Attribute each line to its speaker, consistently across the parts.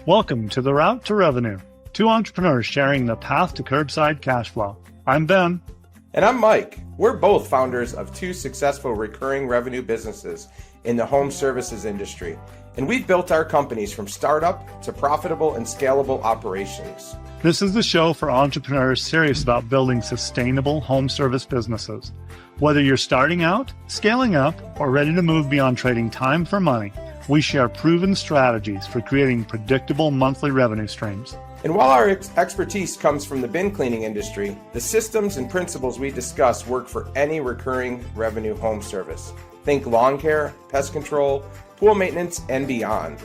Speaker 1: Welcome to The Route to Revenue, two entrepreneurs sharing the path to curbside cash flow. I'm Ben.
Speaker 2: And I'm Mike. We're both founders of two successful recurring revenue businesses in the home services industry, and we've built our companies from startup to profitable and scalable operations.
Speaker 1: This is the show for entrepreneurs serious about building sustainable home service businesses. Whether you're starting out, scaling up, or ready to move beyond trading time for money, we share proven strategies for creating predictable monthly revenue streams.
Speaker 2: And while our expertise comes from the bin cleaning industry, the systems and principles we discuss work for any recurring revenue home service. Think lawn care, pest control, pool maintenance, and beyond.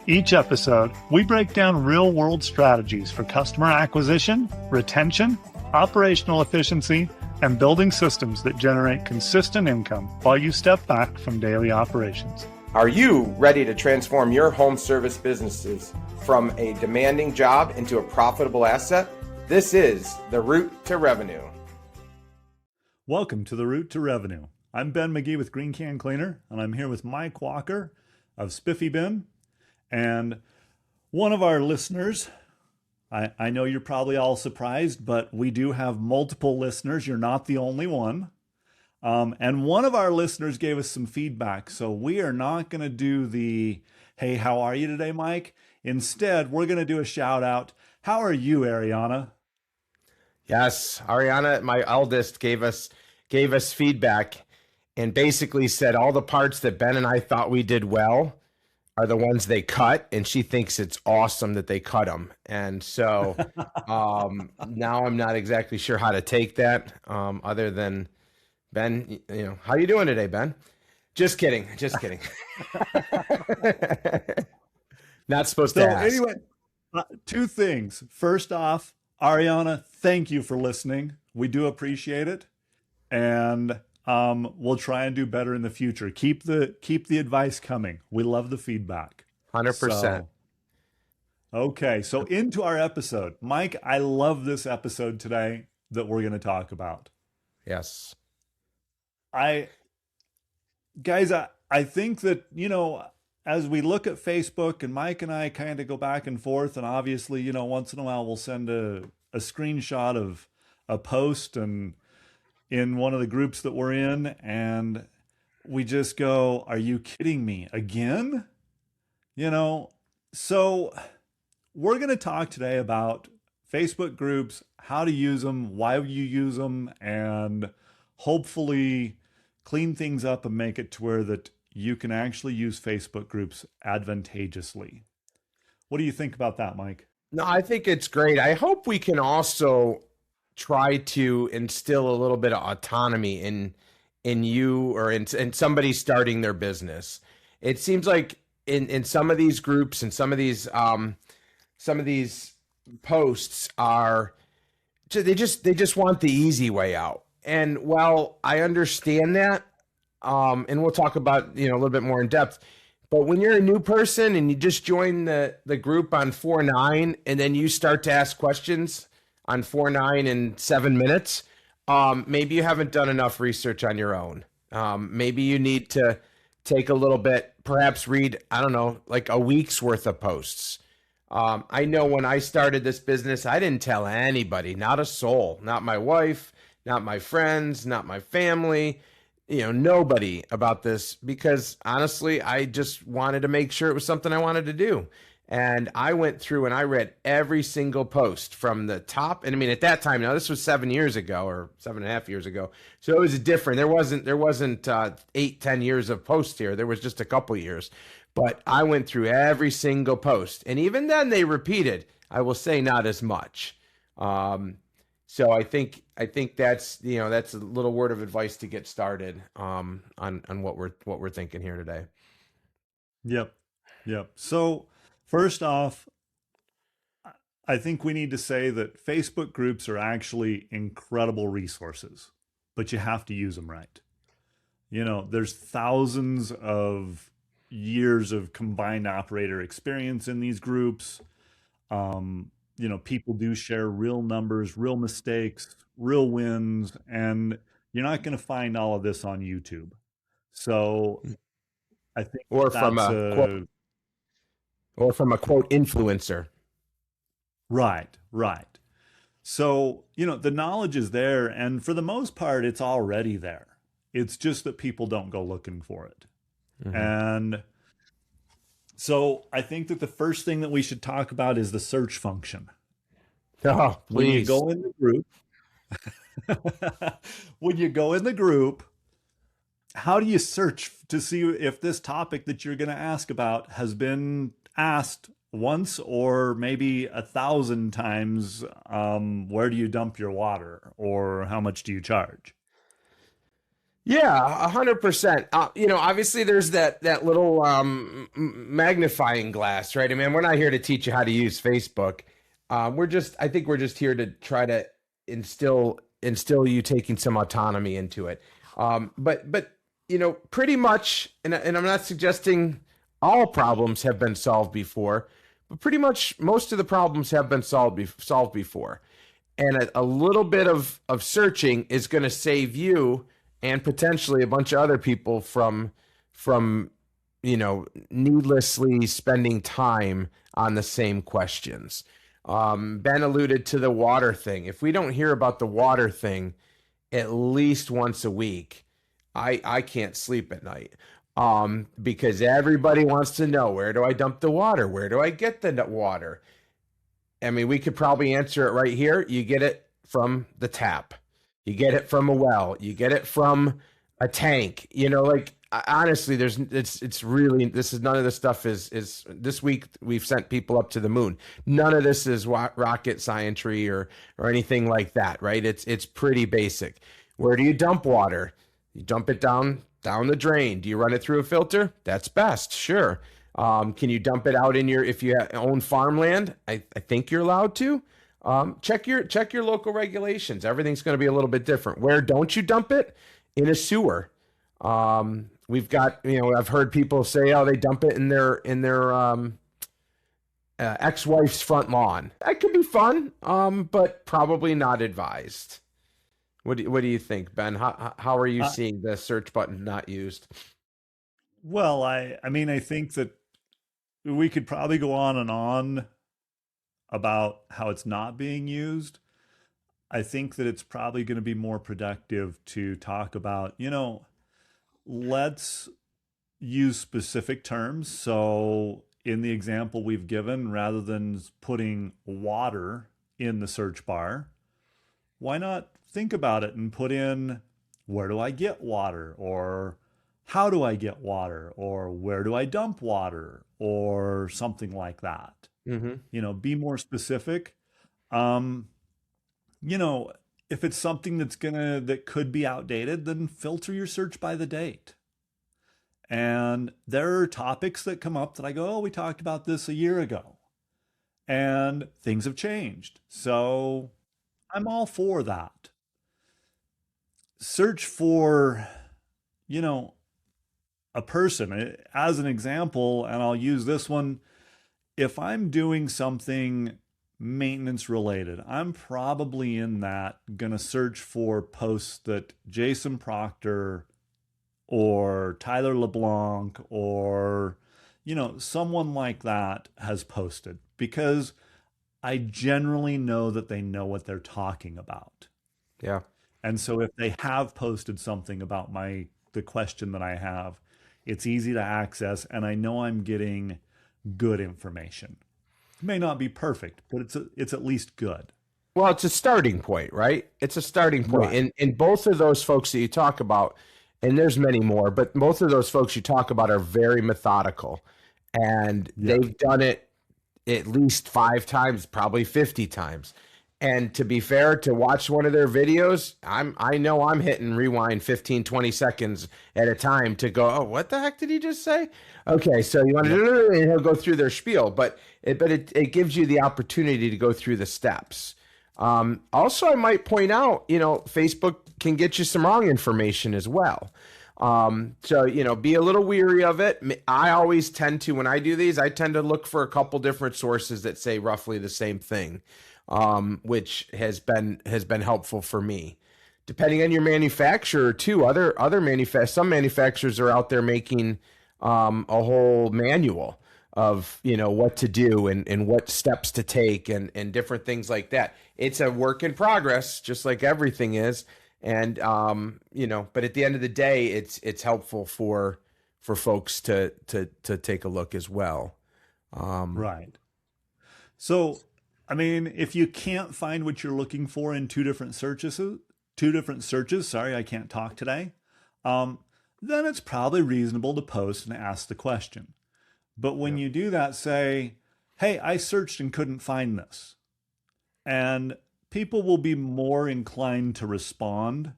Speaker 1: Each episode, we break down real-world strategies for customer acquisition, retention, operational efficiency, and building systems that generate consistent income while you step back from daily operations.
Speaker 2: Are you ready to transform your home service businesses from a demanding job into a profitable asset? This is The Route to Revenue.
Speaker 1: Welcome to The Route to Revenue. I'm Ben Magee with Green Can Cleaner, and I'm here with Mike Walker of Spiffybin. And one of our listeners, I know you're probably all surprised, but we do have multiple listeners. You're not the only one. And one of our listeners gave us some feedback. So we are not going to do the, hey, how are you today, Mike? Instead, we're going to do a shout out. How are you, Ariana?
Speaker 3: Yes, Ariana, my eldest, gave us feedback and basically said all the parts that Ben and I thought we did well are the ones they cut, and she thinks it's awesome that they cut them. And so now I'm not exactly sure how to take that other than, Ben, how you doing today, Ben? Just kidding. Not supposed to ask.
Speaker 1: Anyway, two things. First off, Ariana, thank you for listening. We do appreciate it. And we'll try and do better in the future. Keep the advice coming. We love the feedback.
Speaker 3: 100%.
Speaker 1: Okay, so into our episode. Mike, I love this episode today that we're going to talk about.
Speaker 3: Yes.
Speaker 1: I think that, as we look at Facebook, and Mike and I kind of go back and forth, and obviously, once in a while we'll send a screenshot of a post and in one of the groups that we're in, and we just go, are you kidding me again? So we're going to talk today about Facebook groups, how to use them, why you use them, and hopefully clean things up and make it to where that you can actually use Facebook groups advantageously. What do you think about that, Mike?
Speaker 3: No, I think it's great. I hope we can also try to instill a little bit of autonomy in you or in somebody starting their business. It seems like in some of these groups and some of these posts are they just want the easy way out. And while I understand that, and we'll talk about a little bit more in depth, but when you're a new person and you just join the group on 4-9 and then you start to ask questions on 4-9 in 7 minutes, maybe you haven't done enough research on your own. Maybe you need to take a little bit, perhaps read, I don't know, like a week's worth of posts. I know when I started this business, I didn't tell anybody, not a soul, not my wife, not my friends, not my family, nobody about this, because honestly, I just wanted to make sure it was something I wanted to do. And I went through and I read every single post from the top. And I mean, at that time, now this was 7 years ago or 7.5 years ago. So it was different. There wasn't 8-10 years of posts here. There was just a couple years, but I went through every single post. And even then they repeated, I will say not as much. So I think that's, that's a little word of advice to get started on what we're thinking here today.
Speaker 1: Yep. So first off, I think we need to say that Facebook groups are actually incredible resources, but you have to use them right. There's thousands of years of combined operator experience in these groups. People do share real numbers, real mistakes, real wins, and you're not going to find all of this on YouTube. So I think
Speaker 3: or from a quote influencer.
Speaker 1: Right, right. So, the knowledge is there, and for the most part, it's already there. It's just that people don't go looking for it.
Speaker 3: Mm-hmm.
Speaker 1: And so I think that the first thing that we should talk about is the search function.
Speaker 3: Oh, please.
Speaker 1: When you go in the group, how do you search to see if this topic that you're going to ask about has been asked once or maybe 1,000 times? Where do you dump your water, or how much do you charge?
Speaker 3: Yeah, 100%. Obviously there's that little magnifying glass, right? I mean, we're not here to teach you how to use Facebook. I think we're just here to try to instill you taking some autonomy into it. But pretty much, and I'm not suggesting all problems have been solved before, but pretty much most of the problems have been solved before. And a little bit of searching is going to save you and potentially a bunch of other people from needlessly spending time on the same questions. Ben alluded to the water thing. If we don't hear about the water thing at least once a week, I can't sleep at night. Because everybody wants to know, where do I dump the water? Where do I get the water? I mean, we could probably answer it right here. You get it from the tap. You get it from a well. You get it from a tank. Honestly, none of this stuff is this week we've sent people up to the moon. None of this is rocket scientry or anything like that, right? It's pretty basic. Where do you dump water? You dump it down the drain. Do you run it through a filter? That's best, sure. Can you dump it out if you own farmland? I think you're allowed to. Check your local regulations. Everything's going to be a little bit different. Where don't you dump it? In a sewer. We've got, I've heard people say, oh, they dump it in their ex-wife's front lawn. That could be fun, but probably not advised. What do you think, Ben? How are you seeing the search button not used?
Speaker 1: Well, I mean, I think that we could probably go on and on about how it's not being used. I think that it's probably going to be more productive to talk about, let's use specific terms. So in the example we've given, rather than putting water in the search bar, why not think about it and put in, where do I get water? Or how do I get water? Or where do I dump water? Or something like that. Mm-hmm. Be more specific. If it's something that could be outdated, then filter your search by the date. And there are topics that come up that I go, oh, we talked about this a year ago. And things have changed. So I'm all for that. Search for, a person. As an example, and I'll use this one, if I'm doing something maintenance related, I'm probably in that going to search for posts that Jason Proctor or Tyler LeBlanc or, someone like that has posted, because I generally know that they know what they're talking about.
Speaker 3: Yeah.
Speaker 1: And so if they have posted something about the question that I have, it's easy to access, and I know I'm getting good information. It may not be perfect, but it's at least good.
Speaker 3: Well, it's a starting point, right? It's a starting point. Right. And both of those folks that you talk about, and there's many more, but both of those folks you talk about are very methodical, and they've done it at least 5 times, probably 50 times. And to be fair, to watch one of their videos, I know I'm hitting rewind 15, 20 seconds at a time to go, oh, what the heck did he just say? Okay, so you want to, and he'll go through their spiel, but it gives you the opportunity to go through the steps. Also, I might point out, Facebook can get you some wrong information as well. So, be a little weary of it. I always tend to, when I do these, I tend to look for a couple different sources that say roughly the same thing. Which has been helpful for me. Depending on your manufacturer too, some manufacturers are out there making a whole manual of, what to do and what steps to take and different things like that. It's a work in progress, just like everything is. And, but at the end of the day, it's helpful for folks to take a look as well.
Speaker 1: Right. So, I mean, if you can't find what you're looking for in two different searches, sorry, I can't talk today, then it's probably reasonable to post and ask the question. But when you do that, say, hey, I searched and couldn't find this. And people will be more inclined to respond,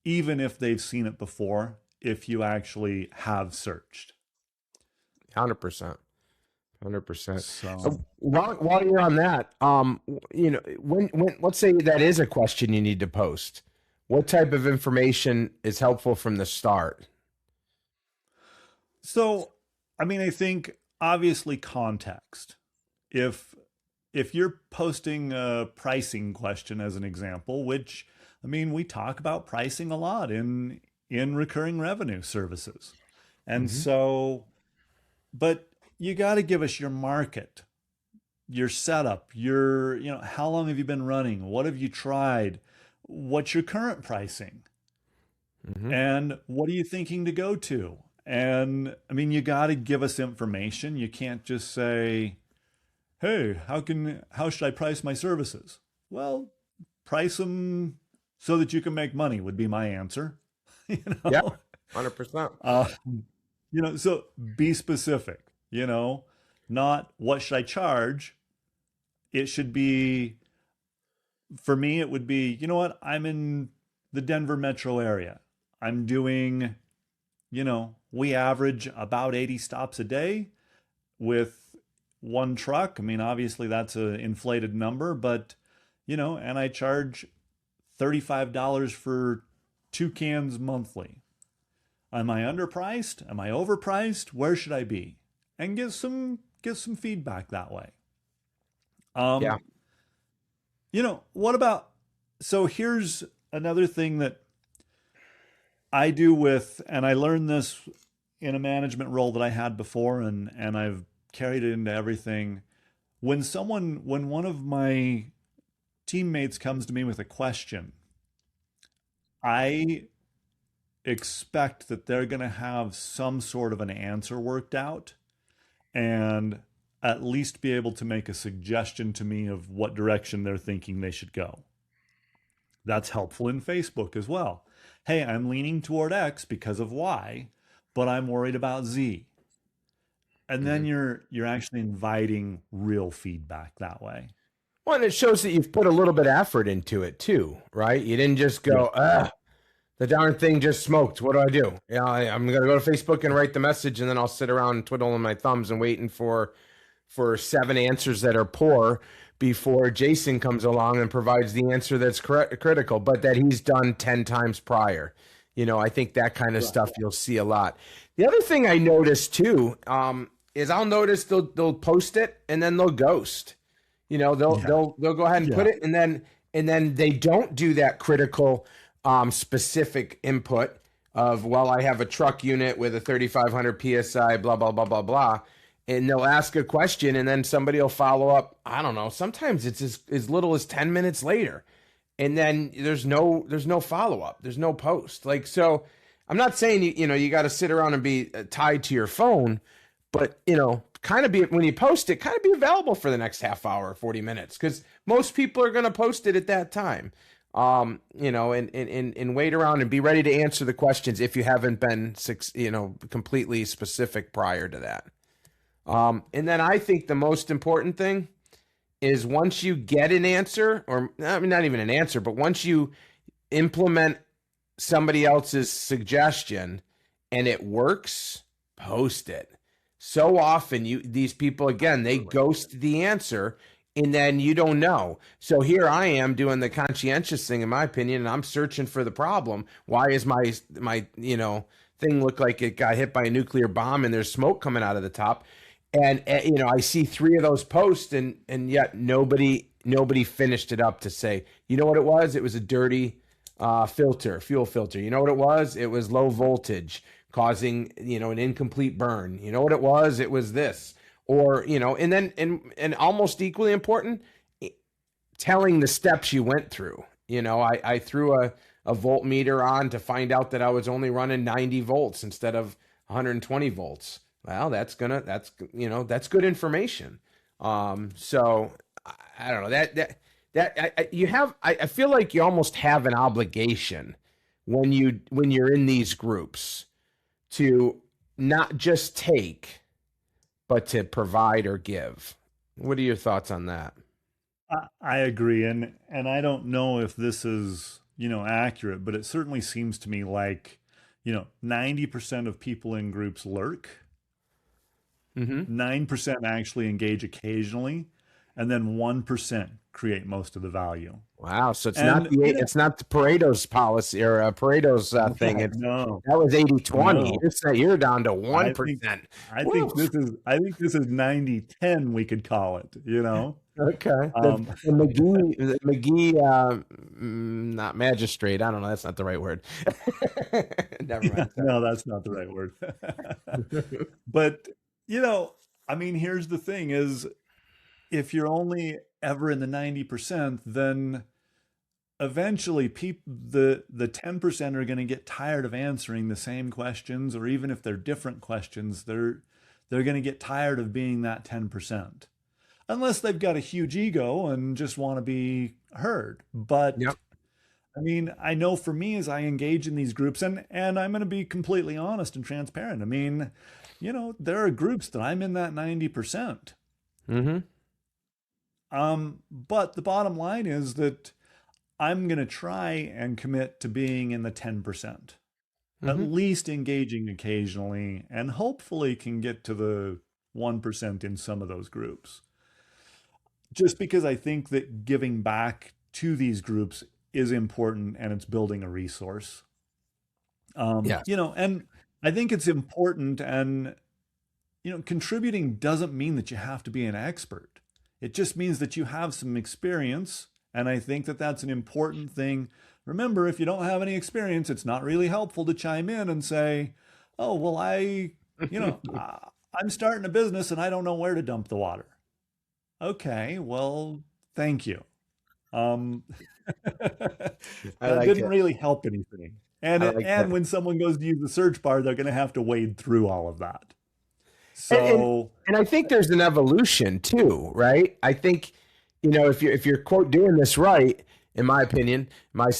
Speaker 1: even if they've seen it before, if you actually have searched.
Speaker 3: 100%. 100%.
Speaker 1: So
Speaker 3: While you're on that, when let's say that is a question you need to post, what type of information is helpful from the start?
Speaker 1: So, I mean, I think obviously context. If you're posting a pricing question as an example, which, I mean, we talk about pricing a lot in recurring revenue services. And so, but you got to give us your market, your setup, how long have you been running? What have you tried? What's your current pricing? And what are you thinking to go to? And I mean, you got to give us information. You can't just say, hey, how should I price my services? Well, price them so that you can make money would be my answer.
Speaker 3: Yeah, 100%.
Speaker 1: So be specific, not what should I charge? It should be, for me, it would be, you know what? I'm in the Denver metro area. I'm doing, we average about 80 stops a day with one truck. I mean, obviously that's an inflated number, but, and I charge $35 for 2 cans monthly. Am I underpriced? Am I overpriced? Where should I be? And get some feedback that way.
Speaker 3: Yeah.
Speaker 1: What about, so here's another thing that I do and I learned this in a management role that I had before, and I've carried it into everything. When one of my teammates comes to me with a question, I expect that they're going to have some sort of an answer worked out and at least be able to make a suggestion to me of what direction they're thinking they should go. That's helpful in Facebook as well. Hey, I'm leaning toward X because of Y, but I'm worried about Z. And then you're actually inviting real feedback that way.
Speaker 3: Well, and it shows that you've put a little bit of effort into it too, right? You didn't just go, the darn thing just smoked. What do I do? I'm going to go to Facebook and write the message, and then I'll sit around twiddling my thumbs and waiting for 7 answers that are poor before Jason comes along and provides the answer that's critical, but that he's done 10 times prior. I think that kind of stuff you'll see a lot. The other thing I noticed too is I'll notice they'll post it and then they'll ghost. They'll go ahead and put it, and then they don't do that critical specific input of, well, I have a truck unit with a 3,500 PSI, blah, blah, blah, blah, blah. And they'll ask a question, and then somebody will follow up. I don't know. Sometimes it's as little as 10 minutes later. And then there's no follow-up. There's no post. So I'm not saying, you got to sit around and be tied to your phone, but, kind of be, when you post it, kind of be available for the next half hour, 40 minutes, because most people are going to post it at that time. And wait around and be ready to answer the questions if you haven't been, completely specific prior to that. And then I think the most important thing is once you get an answer, or I mean, not even an answer, but once you implement somebody else's suggestion and it works, post it. So often these people, again, they ghost the answer and then you don't know. So here I am doing the conscientious thing, in my opinion, and I'm searching for the problem. Why is my thing look like it got hit by a nuclear bomb and there's smoke coming out of the top? And I see 3 of those posts, and yet nobody finished it up to say, you know what it was? It was a dirty fuel filter. You know what it was? It was low voltage causing, an incomplete burn. You know what it was? It was this. or, and then, and almost equally important, telling the steps you went through. I threw a voltmeter on to find out that I was only running 90 volts instead of 120 volts. Well, that's good information. So I don't know I feel like you almost have an obligation when you're in these groups to not just take, but to provide or give. What are your thoughts on that?
Speaker 1: I agree, and I don't know if this is accurate, but it certainly seems to me like 90% of people in groups lurk, 9% actually engage occasionally, and then 1% create most of the value.
Speaker 3: Wow, so it's not the Pareto's policy or Pareto's thing.
Speaker 1: No,
Speaker 3: that was 80-20.
Speaker 1: No.
Speaker 3: You're down to 1%.
Speaker 1: I think this is 90-10. We could call it.
Speaker 3: Okay. The McGee, not magistrate. I don't know. That's not the right word. Never mind.
Speaker 1: No, that's not the right word. But, here's the thing is, if you're only ever in the 90%, then eventually the 10% are going to get tired of answering the same questions, or even if they're different questions, they're going to get tired of being that 10%. Unless they've got a huge ego and just want to be heard. But
Speaker 3: yep.
Speaker 1: I know for me, as I engage in these groups, and I'm going to be completely honest and transparent. There are groups that I'm in that 90%. But the bottom line is that I'm going to try and commit to being in the 10%, at least engaging occasionally, and hopefully can get to the 1% in some of those groups. Just because I think that giving back to these groups is important, and it's building a resource. And I think it's important, and contributing doesn't mean that you have to be an expert. It just means that you have some experience, and I think that that's an important thing. Remember, if you don't have any experience, it's not really helpful to chime in and say, "Oh, well, I'm starting a business and I don't know where to dump the water." Okay, well, thank you. That didn't really help anything. And when someone goes to use the search bar, they're going to have to wade through all of that. So,
Speaker 3: and I think there's an evolution too, right? I think, if you're quote doing this right, in my opinion, my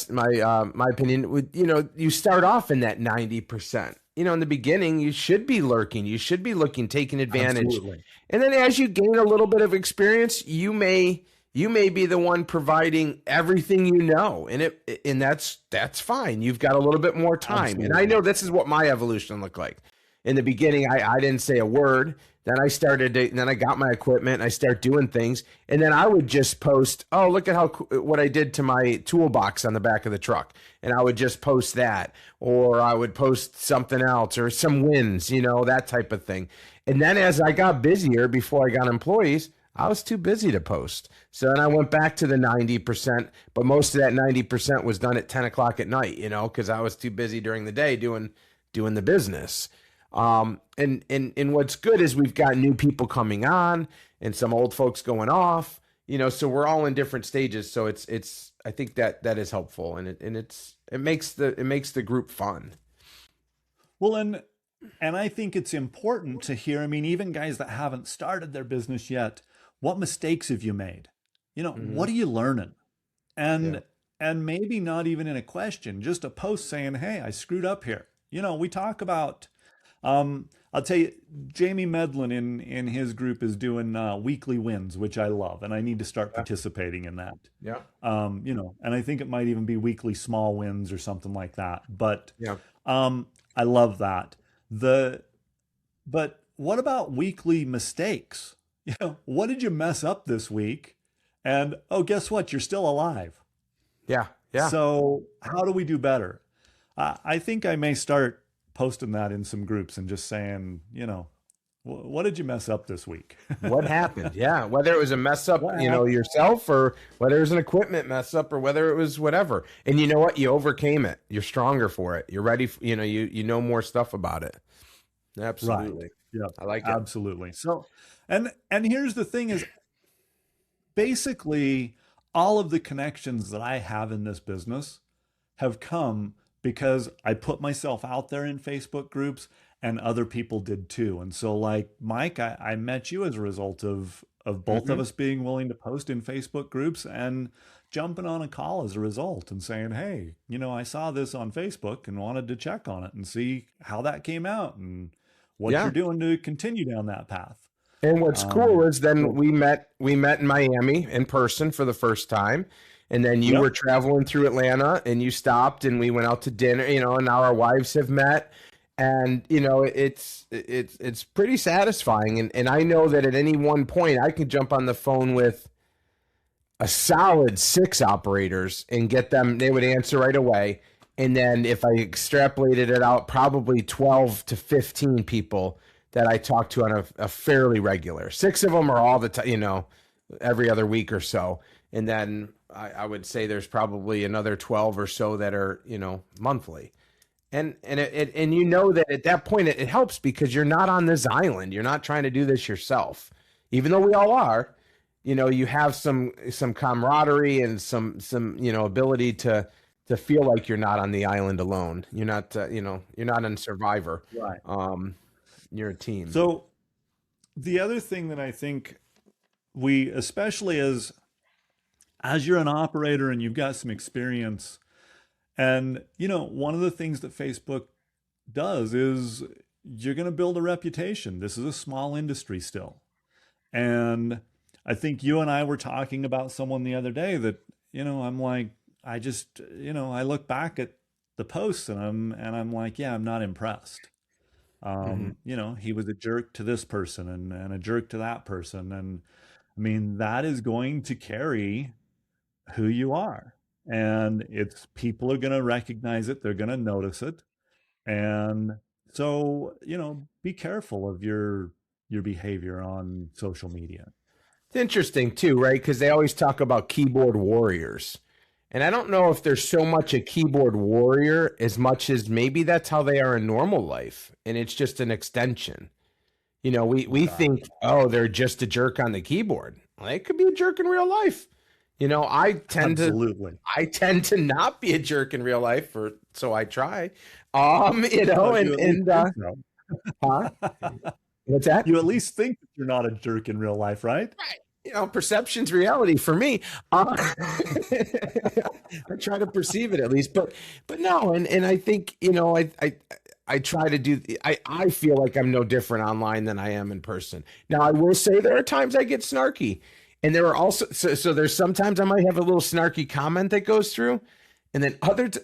Speaker 3: opinion, you start off in that 90%. In the beginning, you should be lurking. You should be looking, taking advantage.
Speaker 1: Absolutely.
Speaker 3: And then as you gain a little bit of experience, you may be the one providing everything and that's fine. You've got a little bit more time. Absolutely. And I know this is what my evolution looked like. In the beginning, I didn't say a word. Then I got my equipment and I start doing things. And then I would just post, "Oh, look at what I did to my toolbox on the back of the truck." And I would just post that, or I would post something else or some wins, that type of thing. And then as I got busier before I got employees, I was too busy to post. So then I went back to the 90%, but most of that 90% was done at 10 o'clock at night, because I was too busy during the day doing the business. And what's good is we've got new people coming on and some old folks going off, so we're all in different stages. So I think that is helpful, and it makes the group fun.
Speaker 1: Well, and I think it's important to hear, even guys that haven't started their business yet, what mistakes have you made? What are you learning? And maybe not even in a question, just a post saying, "Hey, I screwed up here." We talk about, I'll tell you, Jamie Medlin in his group is doing weekly wins, which I love, and I need to start participating in that.
Speaker 3: Yeah.
Speaker 1: And I think it might even be weekly small wins or something like that. But
Speaker 3: yeah,
Speaker 1: I love that. But what about weekly mistakes? What did you mess up this week? And guess what? You're still alive.
Speaker 3: Yeah. Yeah.
Speaker 1: So how do we do better? I think I may start posting that in some groups and just saying, what did you mess up this week?
Speaker 3: What happened? Yeah. Whether it was a mess up, yourself, or whether it was an equipment mess up, or whether it was whatever. And you know what? You overcame it. You're stronger for it. You're ready. You know more stuff about it. Absolutely.
Speaker 1: Yeah,
Speaker 3: I like it.
Speaker 1: absolutely. So, and here's the thing is basically all of the connections that I have in this business have come because I put myself out there in Facebook groups and other people did too. And so like Mike, I met you as a result of both of
Speaker 3: Hmm.
Speaker 1: us being willing to post in Facebook groups and jumping on a call as a result and saying, hey, I saw this on Facebook and wanted to check on it and see how that came out and what
Speaker 3: Yeah.
Speaker 1: you're doing to continue down that path.
Speaker 3: And what's cool is then
Speaker 1: So
Speaker 3: we met in Miami in person for the first time. And then you were
Speaker 1: yep,
Speaker 3: traveling through Atlanta and you stopped and we went out to dinner, and now our wives have met. And it's pretty satisfying. And I know that at any one point I can jump on the phone with a solid 6 operators and get them, they would answer right away. And then if I extrapolated it out, probably 12 to 15 people that I talk to on a fairly regular. 6 of them are all the time, every other week or so. And then I would say there's probably another 12 or so that are, monthly. And that at that point it helps because you're not on this island. You're not trying to do this yourself, even though we all are. You have some camaraderie and some ability to feel like you're not on the island alone. You're not you're not on Survivor.
Speaker 1: right.
Speaker 3: You're a team.
Speaker 1: So the other thing that I think we, especially as you're an operator and you've got some experience, and one of the things that Facebook does is you're going to build a reputation. This is a small industry still. And I think you and I were talking about someone the other day that, I'm like, I just, I look back at the posts and I'm like, yeah, I'm not impressed.
Speaker 3: Hmm.
Speaker 1: He was a jerk to this person and a jerk to that person. And I mean, that is going to carry who you are. And it's people are going to recognize it, they're going to notice it. And so, be careful of your behavior on social media.
Speaker 3: It's interesting too, right? Because they always talk about keyboard warriors. And I don't know if they're so much a keyboard warrior as much as maybe that's how they are in normal life. And it's just an extension. We think,
Speaker 1: Exactly.
Speaker 3: oh, they're just a jerk on the keyboard. Well, they could be a jerk in real life. I tend to
Speaker 1: Absolutely.
Speaker 3: not be a jerk in real life, or so I try.
Speaker 1: Well, you
Speaker 3: And
Speaker 1: at least think so.
Speaker 3: huh? What's that?
Speaker 1: You at least think that you're not a jerk in real life, right?
Speaker 3: Perception's reality for me. I try to perceive it at least, but no, and I think I try to do. I feel like I'm no different online than I am in person. Now I will say there are times I get snarky, and there are also so there's sometimes I might have a little snarky comment that goes through, and then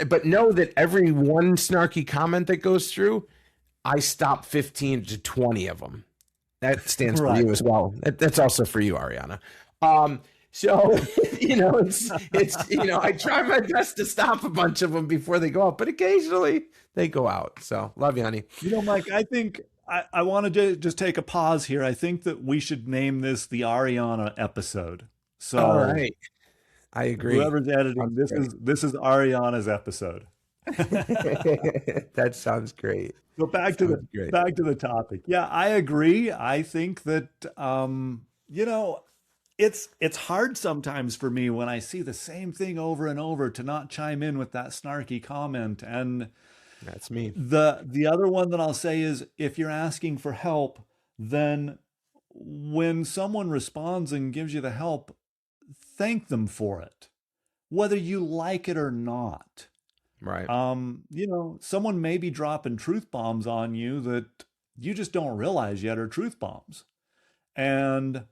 Speaker 3: but know that every one snarky comment that goes through, I stop 15 to 20 of them. That stands for
Speaker 1: Right.
Speaker 3: you as well. That's also for you, Ariana. So I try my best to stop a bunch of them before they go out, but occasionally they go out. So love you, honey.
Speaker 1: Mike, I think I want to just take a pause here. I think that we should name this the Ariana episode.
Speaker 3: All
Speaker 1: So
Speaker 3: right, I agree.
Speaker 1: whoever's editing,
Speaker 3: Sounds
Speaker 1: this
Speaker 3: great.
Speaker 1: is Ariana's episode.
Speaker 3: That sounds great.
Speaker 1: So
Speaker 3: Sounds great.
Speaker 1: back to the topic. Yeah, I agree. I think that it's hard sometimes for me when I see the same thing over and over to not chime in with that snarky comment. And
Speaker 3: That's me.
Speaker 1: the other one that I'll say is if you're asking for help, then when someone responds and gives you the help, thank them for it, whether you like it or not.
Speaker 3: Right.
Speaker 1: Someone may be dropping truth bombs on you that you just don't realize yet are truth bombs. And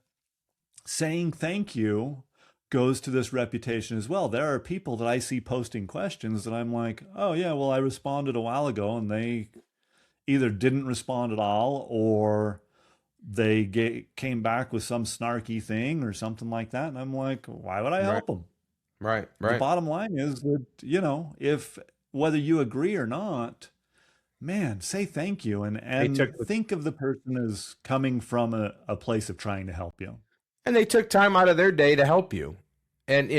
Speaker 1: saying thank you goes to this reputation as well. There are people that I see posting questions that I'm like, oh, yeah, well, I responded a while ago and they either didn't respond at all or came back with some snarky thing or something like that. And I'm like, why would I
Speaker 3: Right.
Speaker 1: help them?
Speaker 3: Right.
Speaker 1: The
Speaker 3: Right.
Speaker 1: bottom line is that, if whether you agree or not, man, say thank you
Speaker 3: They took
Speaker 1: and think of the person as coming from a place of trying to help you.
Speaker 3: and they took time out of their day to help you, and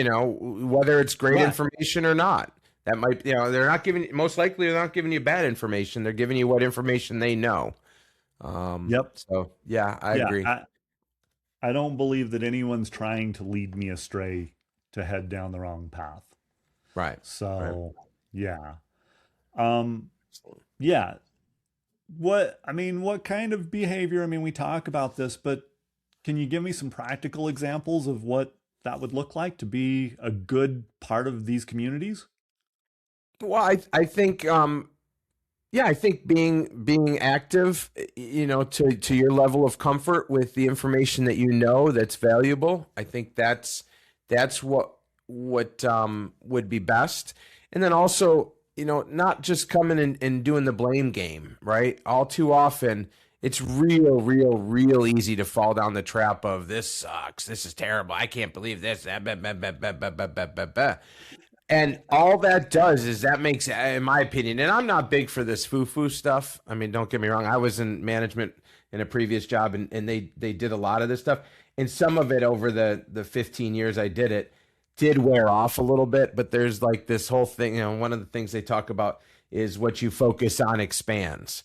Speaker 3: whether it's great
Speaker 1: Right.
Speaker 3: information or not. That might, they're not giving, most likely they're not giving you bad information. They're giving you what information they know.
Speaker 1: Yep.
Speaker 3: So yeah, I
Speaker 1: Yeah.
Speaker 3: agree.
Speaker 1: I don't believe that anyone's trying to lead me astray to head down the wrong path.
Speaker 3: Right. Right.
Speaker 1: So, yeah. Um, yeah. What kind of behavior? I mean, we talk about this, but can you give me some practical examples of what that would look like to be a good part of these communities?
Speaker 3: Well, I think yeah, I think being active, to your level of comfort with the information that you know that's valuable. I think that's what would be best. And then also, not just coming and doing the blame game, right? All too often, it's real easy to fall down the trap of this sucks, this is terrible, I can't believe this. And all that does is that makes, in my opinion, and I'm not big for this foo-foo stuff. I mean, don't get me wrong. I was in management in a previous job, and they did a lot of this stuff. And some of it over the 15 years I did it did wear off a little bit. But there's like this whole thing, one of the things they talk about is what you focus on expands.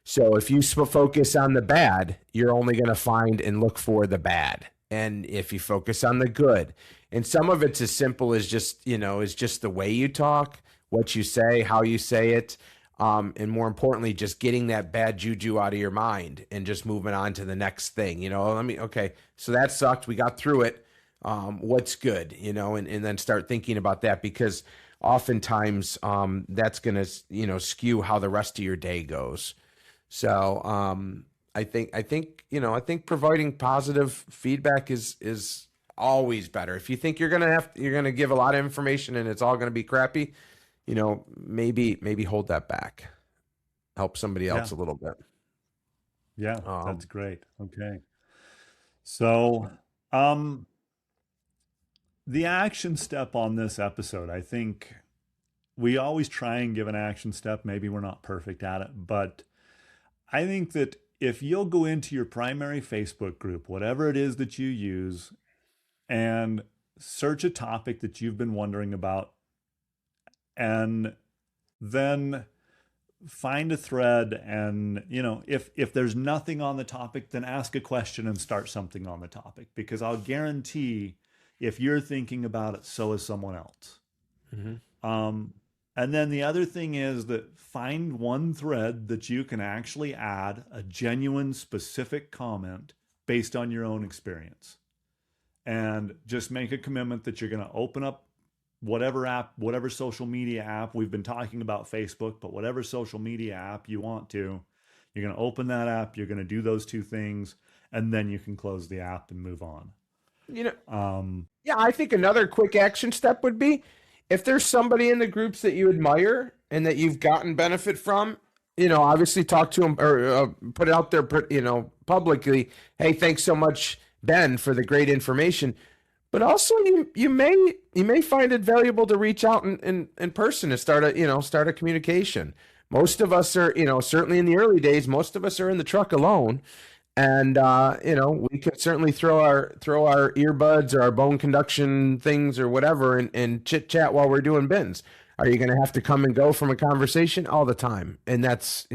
Speaker 3: So if you focus on the bad, you're only going to find and look for the bad. And if you focus on the good, and some of it's as simple as just the way you talk, what you say, how you say it, and more importantly, just getting that bad juju out of your mind and just moving on to the next thing. Okay, so that sucked. We got through it. What's good, and then start thinking about that, because oftentimes that's going to, skew how the rest of your day goes. So I think providing positive feedback is always better. If you think you're gonna give a lot of information and it's all gonna be crappy, maybe hold that back. Help somebody
Speaker 1: Yeah.
Speaker 3: else a little bit.
Speaker 1: Yeah. That's
Speaker 3: Um,
Speaker 1: great. Okay. So, um, the action step on this episode, I think we always try and give an action step. Maybe we're not perfect at it, but I think that if you'll go into your primary Facebook group, whatever it is that you use, and search a topic that you've been wondering about, and then find a thread, and if there's nothing on the topic, then ask a question and start something on the topic, because I'll guarantee if you're thinking about it, so is someone else.
Speaker 3: mhm.
Speaker 1: um, and then the other thing is that find one thread that you can actually add a genuine specific comment based on your own experience, and just make a commitment that you're going to open up whatever app, whatever social media app. We've been talking about Facebook, but whatever social media app you want to, you're going to open that app, you're going to do those two things, and then you can close the app and move on.
Speaker 3: You know,
Speaker 1: Um,
Speaker 3: yeah, I think another quick action step would be, if there's somebody in the groups that you admire and that you've gotten benefit from, obviously talk to them, or put it out there, publicly. Hey, thanks so much, Ben, for the great information. But also, you may find it valuable to reach out in person and start a communication. Most of us are, certainly in the early days, most of us are in the truck alone, and we could certainly throw our earbuds or our bone conduction things or whatever, and chit chat while we're doing bins. Are you going to have to come and go from a conversation all the time? And that's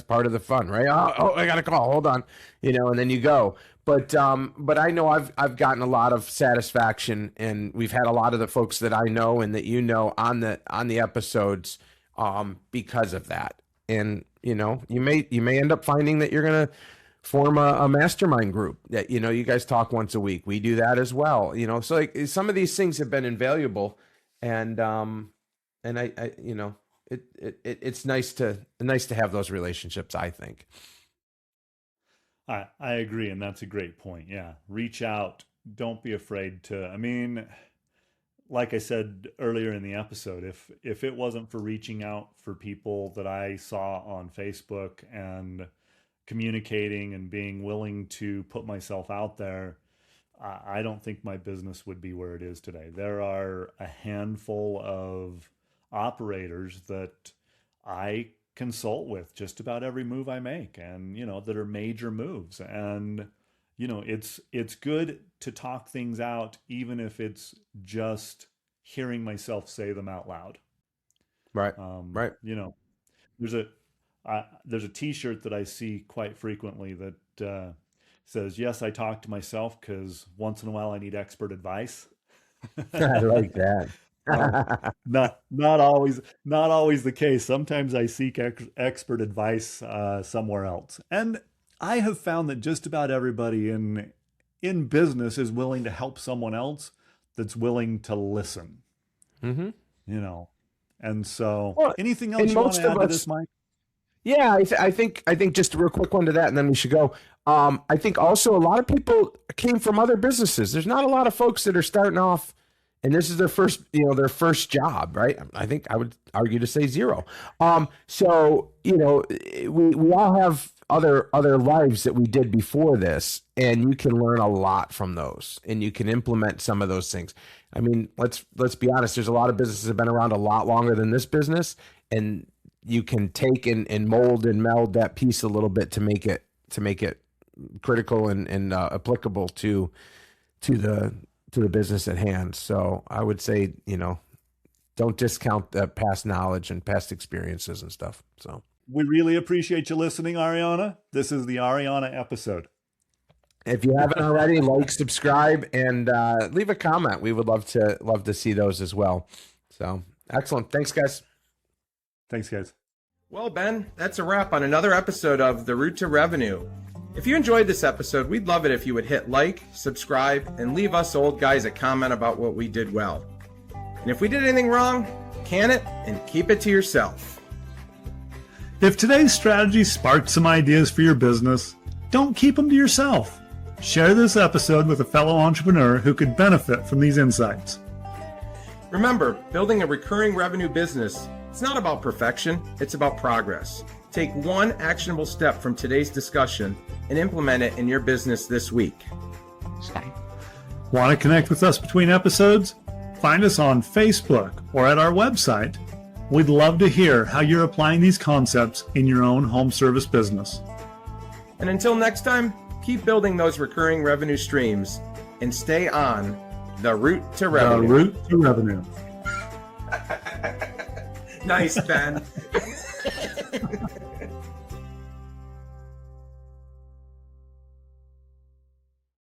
Speaker 3: part of the fun, right? Oh, I got a call. Hold on, and then you go. But I know I've gotten a lot of satisfaction, and we've had a lot of the folks that I know and that on the episodes, because of that. And you may end up finding that you're gonna form a mastermind group that you guys talk once a week. We do that as well. So like some of these things have been invaluable, and I it's nice to have those relationships, I think.
Speaker 1: I agree, and that's a great point. Yeah, reach out. Don't be afraid to. I mean, like I said earlier in the episode, if it wasn't for reaching out for people that I saw on Facebook and communicating and being willing to put myself out there, I don't think my business would be where it is today. There are a handful of operators that I consult with just about every move I make, and that are major moves. And it's good to talk things out, even if it's just hearing myself say them out loud.
Speaker 3: Right.
Speaker 1: um
Speaker 3: Right.
Speaker 1: you know there's there's a T-shirt that I see quite frequently that says, "Yes, I talk to myself because once in a while I need expert advice."
Speaker 3: I like that.
Speaker 1: Not always the case. Sometimes I seek expert advice somewhere else, and I have found that just about everybody in business is willing to help someone else that's willing to listen.
Speaker 3: Mm-hmm.
Speaker 1: You know, and so
Speaker 3: Well,
Speaker 1: anything
Speaker 3: and
Speaker 1: else you want
Speaker 3: most
Speaker 1: to
Speaker 3: of
Speaker 1: add to
Speaker 3: us-
Speaker 1: this, Mike?
Speaker 3: Yeah, I think just a real quick one to that, and then we should go. I think also a lot of people came from other businesses. There's not a lot of folks that are starting off, and this is their first job, right? I think I would argue to say zero. So we all have other lives that we did before this, and you can learn a lot from those, and you can implement some of those things. I mean, let's be honest. There's a lot of businesses that have been around a lot longer than this business, and you can take and mold and meld that piece a little bit to make it critical and applicable to the business at hand. So I would say, don't discount that past knowledge and past experiences and stuff. So
Speaker 1: We really appreciate you listening, Ariana. This is the Ariana episode.
Speaker 3: if you haven't already, like, subscribe, and leave a comment. We would love to see those as well. So excellent. Thanks, guys.
Speaker 1: Thanks, guys.
Speaker 2: Well, Ben, that's a wrap on another episode of The Route to Revenue. If you enjoyed this episode, we'd love it if you would hit like, subscribe, and leave us old guys a comment about what we did well. And if we did anything wrong, can it and keep it to yourself.
Speaker 1: If today's strategy sparked some ideas for your business, don't keep them to yourself. Share this episode with a fellow entrepreneur who could benefit from these insights.
Speaker 2: Remember, building a recurring revenue business, it's not about perfection, it's about progress. Take one actionable step from today's discussion and implement it in your business this week.
Speaker 1: Want to connect with us between episodes? Find us on Facebook or at our website. We'd love to hear how you're applying these concepts in your own home service business.
Speaker 2: And until next time, keep building those recurring revenue streams and stay on the route to revenue.
Speaker 1: The route to revenue.
Speaker 2: Nice, Ben.